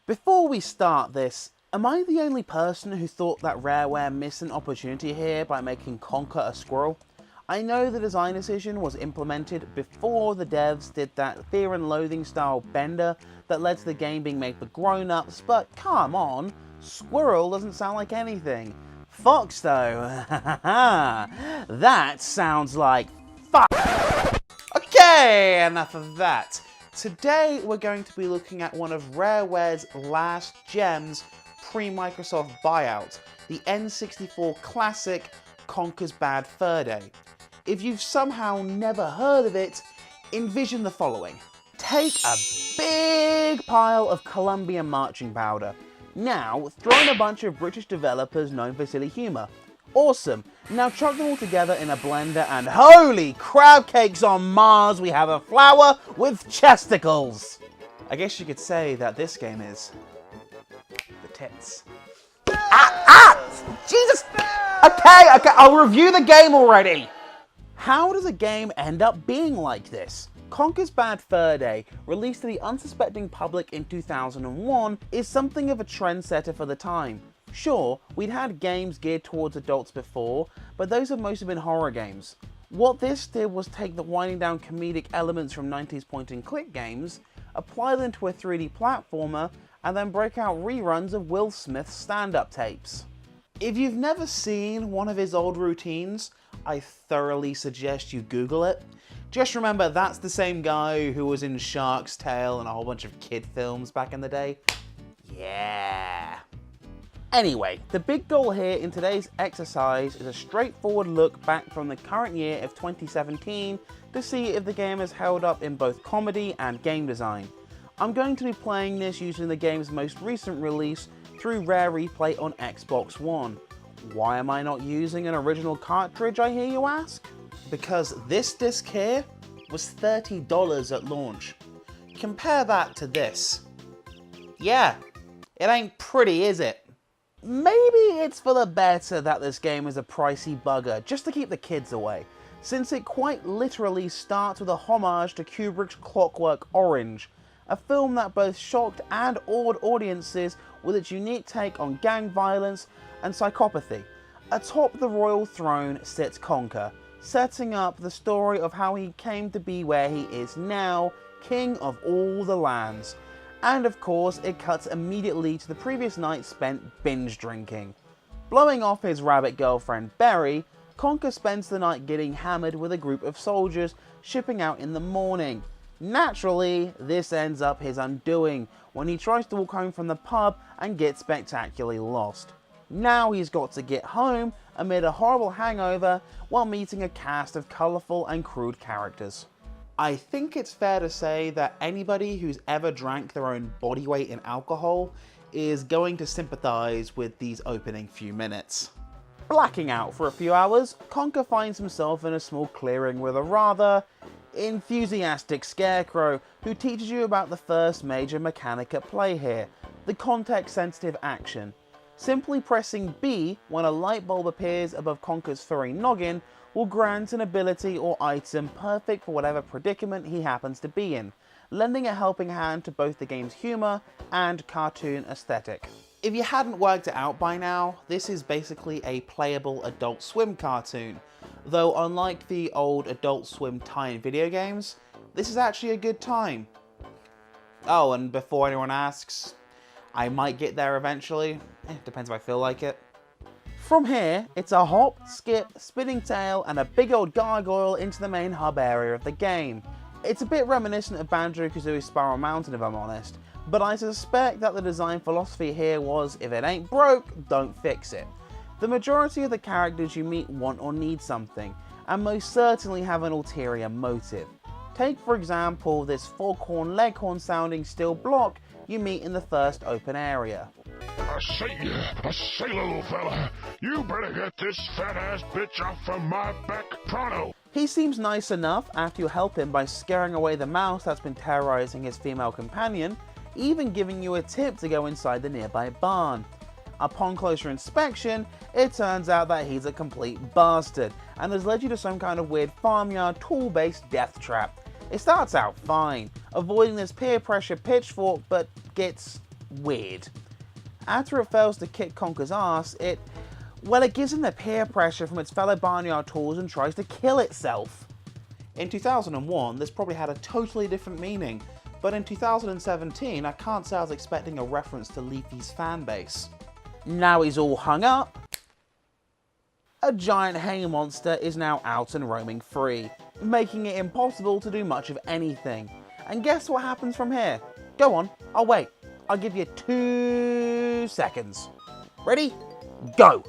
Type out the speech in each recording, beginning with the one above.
Before we start this, am I the only person who thought that Rareware missed an opportunity here by making Conker a squirrel? I know the design decision was implemented before the devs did that Fear and Loathing style bender that led to the game being made for grown-ups, but come on, squirrel doesn't sound like anything. Fox though, that sounds like fuck. Okay, enough of that. Today we're going to be looking at one of Rareware's last gems pre-Microsoft buyout, the N64 classic Conker's Bad Fur Day. If you've somehow never heard of it, envision the following. Take a big pile of Colombian marching powder. Now, throw in a bunch of British developers known for silly humour. Awesome. Now chuck them all together in a blender and holy crab cakes on Mars, we have a flower with chesticles. I guess you could say that this game is the tits. Jesus! Okay, I'll review the game already. How does a game end up being like this? Conker's Bad Fur Day, released to the unsuspecting public in 2001, is something of a trendsetter for the time. Sure, we'd had games geared towards adults before, but those have mostly been horror games. What this did was take the winding down comedic elements from 90s point-and-click games, apply them to a 3D platformer, and then break out reruns of Will Smith's stand-up tapes. If you've never seen one of his old routines, I thoroughly suggest you Google it. Just remember, that's the same guy who was in Shark's Tale and a whole bunch of kid films back in the day. Yeah. Anyway, the big goal here in today's exercise is a straightforward look back from the current year of 2017 to see if the game has held up in both comedy and game design. I'm going to be playing this using the game's most recent release through Rare Replay on Xbox One. Why am I not using an original cartridge, I hear you ask? Because this disc here was $30 at launch. Compare that to this. Yeah, it ain't pretty, is it? Maybe it's for the better that this game is a pricey bugger, just to keep the kids away, since it quite literally starts with a homage to Kubrick's Clockwork Orange, a film that both shocked and awed audiences with its unique take on gang violence and psychopathy. Atop the royal throne sits Conker, setting up the story of how he came to be where he is now, king of all the lands. And of course, it cuts immediately to the previous night spent binge drinking. Blowing off his rabbit girlfriend Berry, Conker spends the night getting hammered with a group of soldiers shipping out in the morning. Naturally, this ends up his undoing when he tries to walk home from the pub and gets spectacularly lost. Now he's got to get home amid a horrible hangover while meeting a cast of colourful and crude characters. I think it's fair to say that anybody who's ever drank their own body weight in alcohol is going to sympathise with these opening few minutes. Blacking out for a few hours, Conker finds himself in a small clearing with a rather enthusiastic scarecrow who teaches you about the first major mechanic at play here, the context-sensitive action. Simply pressing B when a light bulb appears above Conker's furry noggin will grant an ability or item perfect for whatever predicament he happens to be in, lending a helping hand to both the game's humour and cartoon aesthetic. If you hadn't worked it out by now, this is basically a playable Adult Swim cartoon, though unlike the old Adult Swim tie-in video games, this is actually a good time. Oh, and before anyone asks, I might get there eventually, depends if I feel like it. From here, it's a hop, skip, spinning tail, and a big old gargoyle into the main hub area of the game. It's a bit reminiscent of Banjo-Kazooie's Spiral Mountain if I'm honest, but I suspect that the design philosophy here was, if it ain't broke, don't fix it. The majority of the characters you meet want or need something, and most certainly have an ulterior motive. Take for example this forkhorn leghorn sounding steel block you meet in the first open area. I say, little fella, you better get this fat-ass bitch off of my back pronto. He seems nice enough after you help him by scaring away the mouse that's been terrorizing his female companion, even giving you a tip to go inside the nearby barn. Upon closer inspection, it turns out that he's a complete bastard, and has led you to some kind of weird farmyard tool-based death trap. It starts out fine, avoiding this peer pressure pitchfork, but gets weird. After it fails to kick Conker's ass, it gives him the peer pressure from its fellow barnyard tools and tries to kill itself. In 2001, this probably had a totally different meaning, but in 2017, I can't say I was expecting a reference to Leafy's fanbase. Now he's all hung up, a giant hay monster is now out and roaming free, making it impossible to do much of anything. And guess what happens from here? Go on, I'll wait. I'll give you 2 seconds. Ready? Go!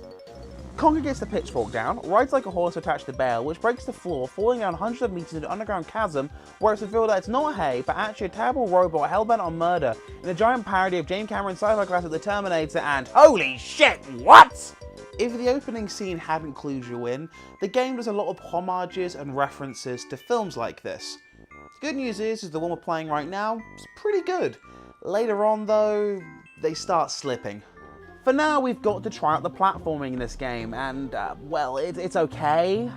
Conker gets the pitchfork down, rides like a horse attached to bale, which breaks the floor, falling down hundreds of meters into an underground chasm, where it's revealed that it's not hay, but actually a terrible robot hellbent on murder, in a giant parody of James Cameron's sci-fi classic The Terminator, and holy shit, what? If the opening scene hadn't clued you in, the game does a lot of homages and references to films like this. The good news is the one we're playing right now is pretty good. Later on though, they start slipping. For now, we've got to try out the platforming in this game, and, well, it's okay.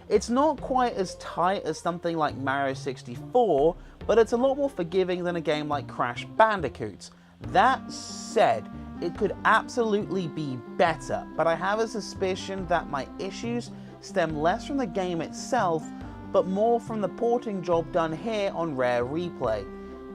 It's not quite as tight as something like Mario 64, but it's a lot more forgiving than a game like Crash Bandicoot. That said, it could absolutely be better, but I have a suspicion that my issues stem less from the game itself, but more from the porting job done here on Rare Replay.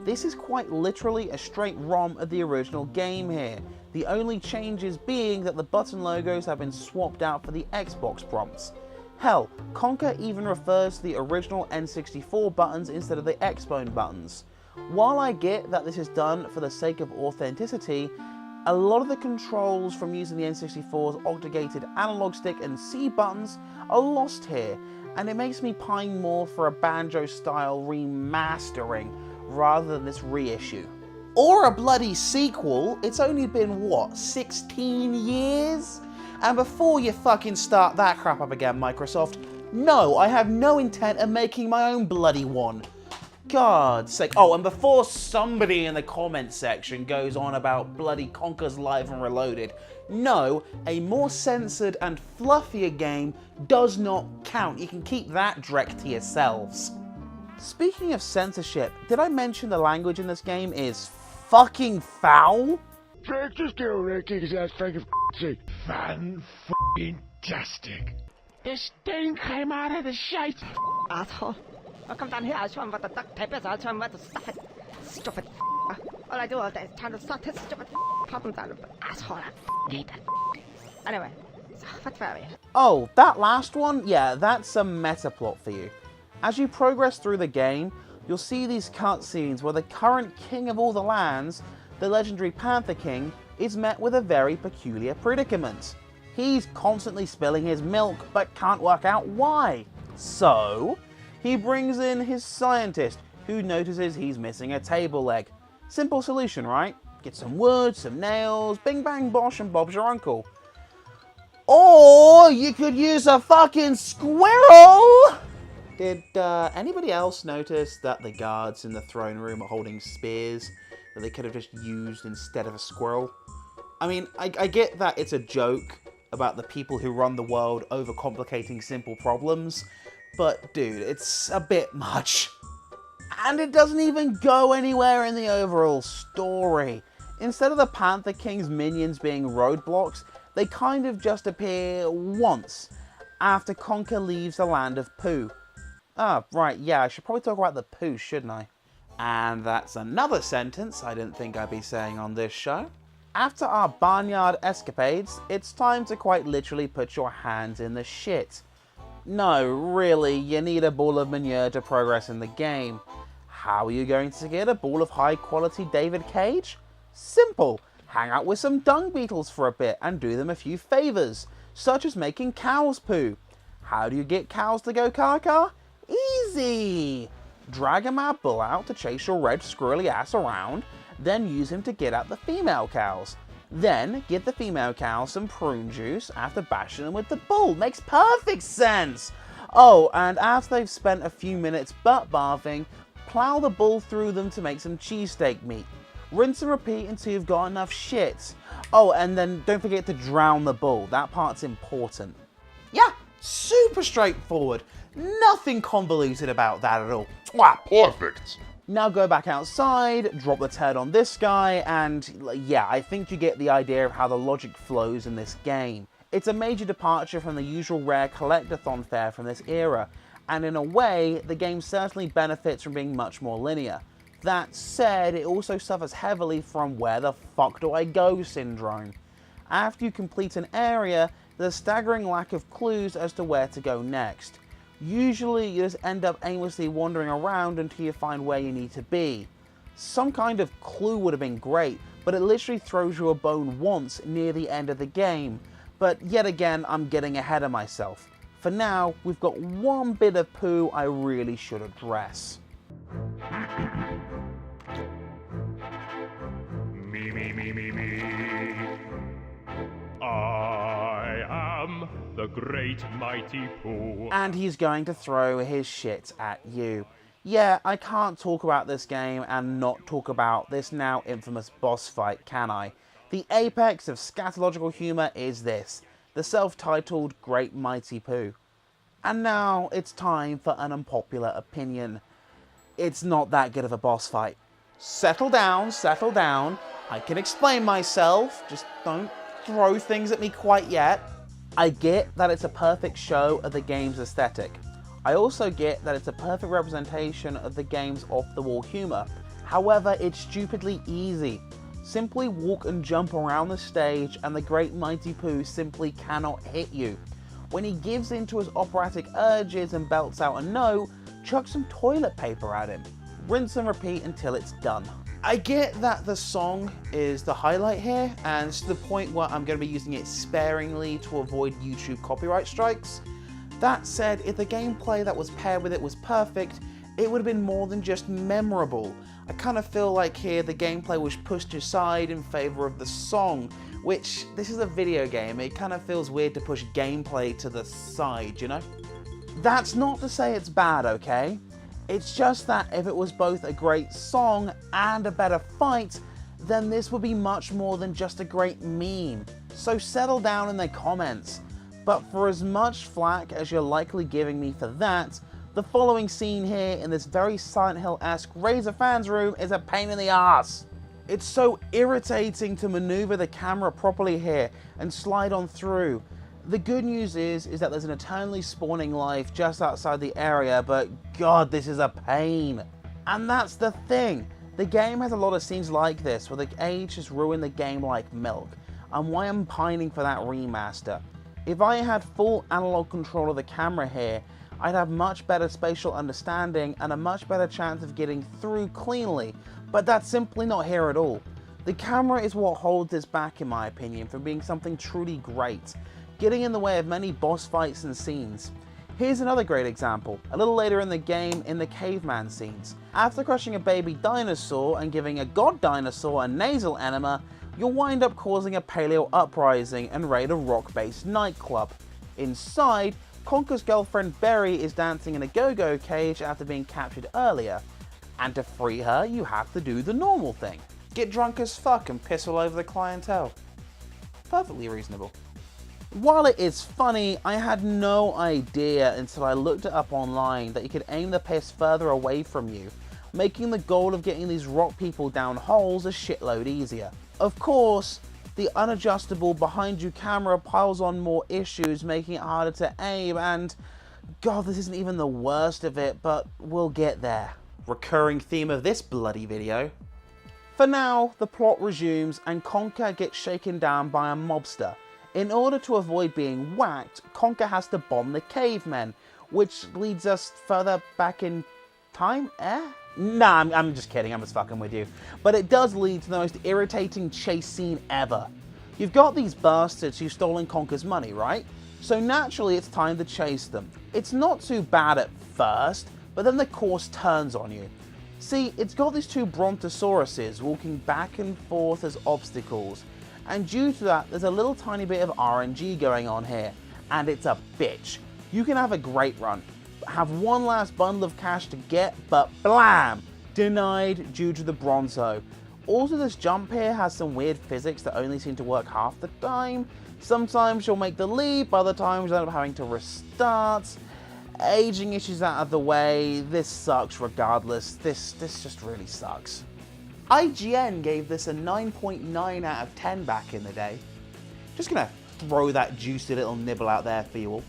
This is quite literally a straight ROM of the original game here, the only changes being that the button logos have been swapped out for the Xbox prompts. Hell, Conker even refers to the original N64 buttons instead of the Xbone buttons. While I get that this is done for the sake of authenticity, a lot of the controls from using the N64's octagated analog stick and C buttons are lost here, and it makes me pine more for a banjo-style remastering rather than this reissue. Or a bloody sequel. It's only been, what, 16 years? And before you fucking start that crap up again, Microsoft, no, I have no intent of making my own bloody one. God's sake. Oh, and before somebody in the comments section goes on about bloody Conker's Live and Reloaded, no, a more censored and fluffier game does not count. You can keep that dreck to yourselves. Speaking of censorship, did I mention the language in this game is fucking foul? Frank, just get over there, kick his ass, Frank, for sake. Fan-tastic. This thing came out of the shite. Asshole. I'll come down here, I'll show him what the duct tape is, I'll show him where to stuff it. Stupid. All I do all day is trying to sort his stupid problems out of the asshole. I hate that. Anyway, so what were we? Oh, that last one? Yeah, that's some meta plot for you. As you progress through the game, you'll see these cutscenes where the current king of all the lands, the legendary Panther King, is met with a very peculiar predicament. He's constantly spilling his milk, but can't work out why. So, he brings in his scientist, who notices he's missing a table leg. Simple solution, right? Get some wood, some nails, bing bang bosh, and Bob's your uncle. Or you could use a fucking squirrel! Did anybody else notice that the guards in the throne room are holding spears that they could have just used instead of a squirrel? I mean, I get that it's a joke about the people who run the world overcomplicating simple problems, but dude, it's a bit much. And it doesn't even go anywhere in the overall story. Instead of the Panther King's minions being roadblocks, they kind of just appear once, after Conker leaves the land of Pooh. Ah, right, yeah, I should probably talk about the Pooh, shouldn't I? And that's another sentence I didn't think I'd be saying on this show. After our barnyard escapades, it's time to quite literally put your hands in the shit. No, really, you need a ball of manure to progress in the game. How are you going to get a ball of high quality David Cage? Simple. Hang out with some dung beetles for a bit and do them a few favours, such as making cows poo. How do you get cows to go caca? Easy! Drag a mad bull out to chase your red squirrely ass around, then use him to get at the female cows. Then give the female cows some prune juice after bashing them with the bull. Makes perfect sense! Oh, and after they've spent a few minutes butt bathing, plow the bull through them to make some cheesesteak meat. Rinse and repeat until you've got enough shit. Oh, and then don't forget to drown the bull. That part's important. Yeah, super straightforward. Nothing convoluted about that at all. Perfect. Now go back outside, drop the turd on this guy, and yeah, I think you get the idea of how the logic flows in this game. It's a major departure from the usual Rare collectathon fare from this era, and in a way, the game certainly benefits from being much more linear. That said, it also suffers heavily from where the fuck do I go syndrome. After you complete an area, there's a staggering lack of clues as to where to go next. Usually you just end up aimlessly wandering around until you find where you need to be. Some kind of clue would have been great, but it literally throws you a bone once near the end of the game. But yet again, I'm getting ahead of myself. For now, we've got one bit of poo I really should address. Me. I am the Great Mighty Poo. And he's going to throw his shit at you. Yeah, I can't talk about this game and not talk about this now infamous boss fight, can I? The apex of scatological humour is this, the self-titled Great Mighty Poo. And now it's time for an unpopular opinion. It's not that good of a boss fight. Settle down, settle down. I can explain myself, just don't throw things at me quite yet. I get that it's a perfect show of the game's aesthetic. I also get that it's a perfect representation of the game's off-the-wall humour. However, it's stupidly easy. Simply walk and jump around the stage and the Great Mighty Poo simply cannot hit you. When he gives in to his operatic urges and belts out a no, chuck some toilet paper at him. Rinse and repeat until it's done. I get that the song is the highlight here, and it's to the point where I'm going to be using it sparingly to avoid YouTube copyright strikes. That said, if the gameplay that was paired with it was perfect, it would have been more than just memorable. I kind of feel like here the gameplay was pushed aside in favour of the song, which, this is a video game, it kind of feels weird to push gameplay to the side, you know? That's not to say it's bad, okay? It's just that if it was both a great song and a better fight, then this would be much more than just a great meme. So settle down in the comments. But for as much flack as you're likely giving me for that, the following scene here in this very Silent Hill-esque Razor fans room is a pain in the ass. It's so irritating to maneuver the camera properly here and slide on through. The good news is that there's an eternally spawning life just outside the area, but god, this is a pain. And that's the thing. The game has a lot of scenes like this, where the age has ruined the game like milk, and why I'm pining for that remaster. If I had full analog control of the camera here, I'd have much better spatial understanding and a much better chance of getting through cleanly, but that's simply not here at all. The camera is what holds this back in my opinion from being something truly great, getting in the way of many boss fights and scenes. Here's another great example, a little later in the game in the caveman scenes. After crushing a baby dinosaur and giving a god dinosaur a nasal enema, you'll wind up causing a paleo uprising and raid a rock-based nightclub. Inside, Conker's girlfriend Berry is dancing in a go-go cage after being captured earlier, and to free her you have to do the normal thing. Get drunk as fuck and piss all over the clientele. Perfectly reasonable. While it is funny, I had no idea until I looked it up online that you could aim the piss further away from you, making the goal of getting these rock people down holes a shitload easier. Of course, the unadjustable behind you camera piles on more issues, making it harder to aim, and god, this isn't even the worst of it, but we'll get there. Recurring theme of this bloody video. For now, the plot resumes and Conker gets shaken down by a mobster. In order to avoid being whacked, Conker has to bomb the cavemen, which leads us further back in time? Nah, I'm just kidding, I'm just fucking with you. But it does lead to the most irritating chase scene ever. You've got these bastards who've stolen Conker's money, right? So naturally it's time to chase them. It's not too bad at first, but then the course turns on you. See, it's got these two brontosauruses walking back and forth as obstacles. And due to that, there's a little tiny bit of RNG going on here, and it's a bitch. You can have a great run, have one last bundle of cash to get, but blam! Denied due to the bronzo. Also, this jump here has some weird physics that only seem to work half the time. Sometimes you'll make the leap, other times you'll end up having to restart. aging issues out of the way, this sucks regardless. This just really sucks. IGN gave this a 9.9 out of 10 back in the day. Just gonna throw that juicy little nibble out there for you all.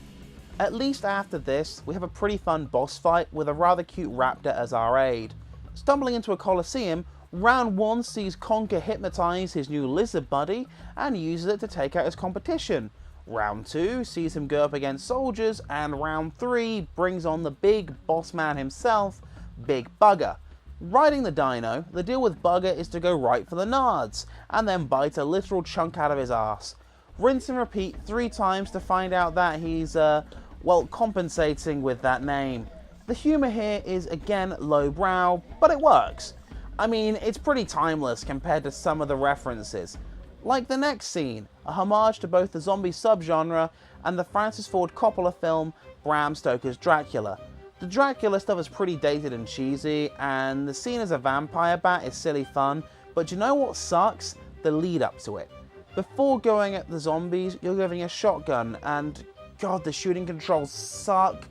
At least after this, we have a pretty fun boss fight with a rather cute raptor as our aide. Stumbling into a coliseum, round 1 sees Conker hypnotize his new lizard buddy and uses it to take out his competition. Round 2 sees him go up against soldiers, and round 3 brings on the big boss man himself, Big Bugger. Riding the dino, the deal with Bugger is to go right for the nards, and then bite a literal chunk out of his ass. Rinse and repeat 3 times to find out that he's, well, compensating with that name. The humour here is again lowbrow, but it works. I mean, it's pretty timeless compared to some of the references. Like the next scene, a homage to both the zombie subgenre and the Francis Ford Coppola film Bram Stoker's Dracula. The Dracula stuff is pretty dated and cheesy, and the scene as a vampire bat is silly fun, but you know what sucks? The lead up to it. Before going at the zombies, you're giving a shotgun, and god, the shooting controls suck.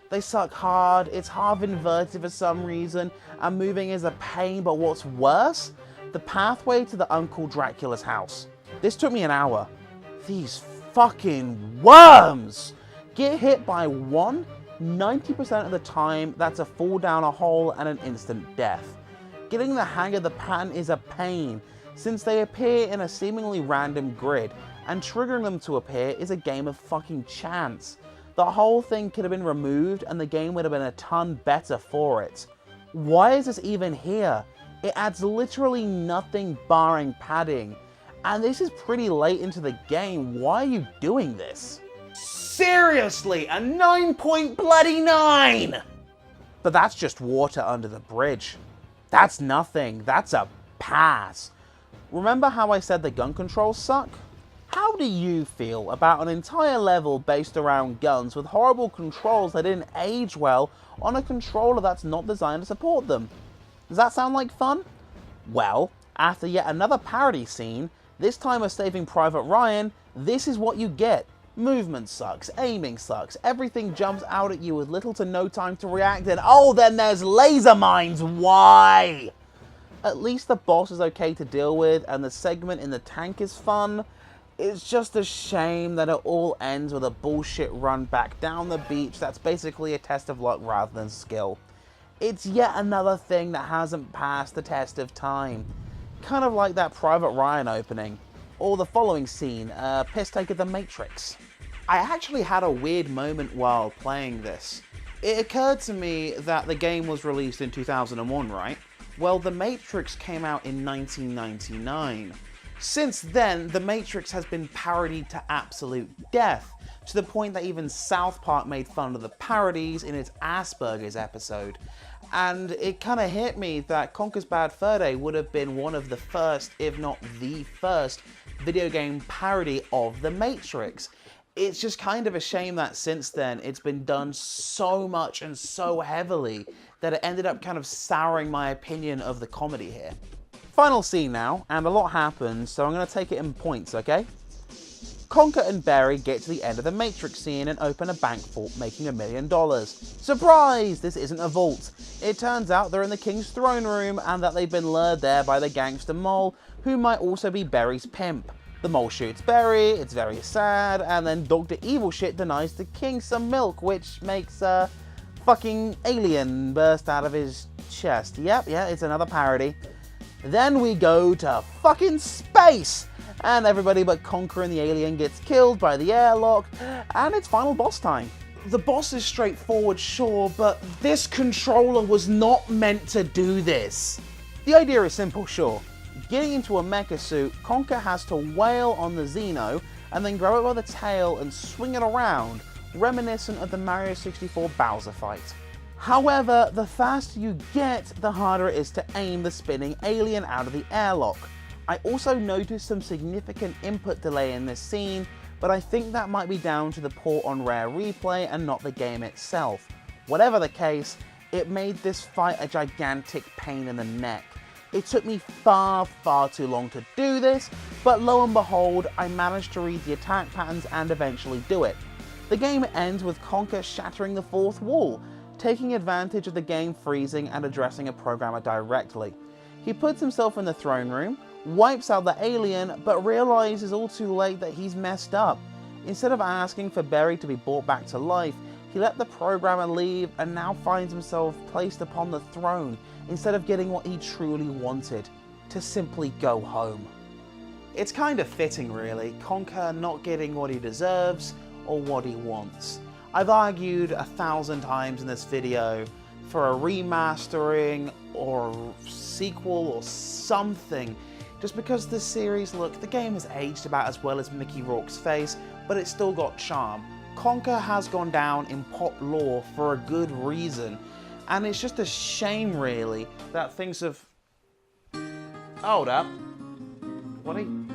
They suck hard, it's half inverted for some reason, and moving is a pain, but what's worse? The pathway to the Uncle Dracula's house. This took me an hour. These fucking worms! Get hit by one, 90% of the time that's a fall down a hole and an instant death. Getting the hang of the pattern is a pain, since they appear in a seemingly random grid, and triggering them to appear is a game of fucking chance. The whole thing could have been removed and the game would have been a ton better for it. Why is this even here? It adds literally nothing barring padding. And this is pretty late into the game. Why are you doing this? Seriously, a 9.9! But that's just water under the bridge. That's nothing. That's a pass. Remember how I said the gun controls suck? How do you feel about an entire level based around guns with horrible controls that didn't age well on a controller that's not designed to support them? Does that sound like fun? Well, after yet another parody scene, this time of Saving Private Ryan, this is what you get. Movement sucks, aiming sucks, everything jumps out at you with little to no time to react, and oh, then there's laser mines, why? At least the boss is okay to deal with, and the segment in the tank is fun. It's just a shame that it all ends with a bullshit run back down the beach that's basically a test of luck rather than skill. It's yet another thing that hasn't passed the test of time. Kind of like that Private Ryan opening. Or the following scene, piss take of The Matrix. I actually had a weird moment while playing this. It occurred to me that the game was released in 2001, right? Well, The Matrix came out in 1999. Since then, The Matrix has been parodied to absolute death, to the point that even South Park made fun of the parodies in its Asperger's episode. And it kind of hit me that Conker's Bad Fur Day would have been one of the first, if not the first, video game parody of The Matrix. It's just kind of a shame that since then it's been done so much and so heavily that it ended up kind of souring my opinion of the comedy here. Final scene now, and a lot happens, so I'm going to take it in points, okay? Conker and Barry get to the end of the Matrix scene and open a bank vault, making $1 million. Surprise! This isn't a vault. It turns out they're in the King's throne room and that they've been lured there by the gangster mole, who might also be Barry's pimp. The mole shoots Barry, it's very sad, and then Dr. Evil Shit denies the king some milk, which makes a fucking alien burst out of his chest. Yep, yeah, it's another parody. Then we go to fucking space, and everybody but Conker and the alien gets killed by the airlock, and it's final boss time. The boss is straightforward, sure, but this controller was not meant to do this. The idea is simple, sure. Getting into a mecha suit, Conker has to wail on the Xeno, and then grab it by the tail and swing it around, reminiscent of the Mario 64 Bowser fight. However, the faster you get, the harder it is to aim the spinning alien out of the airlock. I also noticed some significant input delay in this scene, but I think that might be down to the port on Rare Replay and not the game itself. Whatever the case, it made this fight a gigantic pain in the neck. It took me far too long to do this, but lo and behold, I managed to read the attack patterns and eventually do it. The game ends with Conker shattering the fourth wall, taking advantage of the game freezing and addressing a programmer directly. He puts himself in the throne room, wipes out the alien, but realizes all too late that he's messed up. Instead of asking for Berry to be brought back to life, he let the programmer leave and now finds himself placed upon the throne instead of getting what he truly wanted, to simply go home. It's kind of fitting really, Conker not getting what he deserves or what he wants. I've argued 1,000 times in this video for a remastering or a sequel or something, just because this series, look, the game has aged about as well as Mickey Rourke's face, but it's still got charm. Conker has gone down in pop lore for a good reason, and it's just a shame really that things have... Hold up. What are you...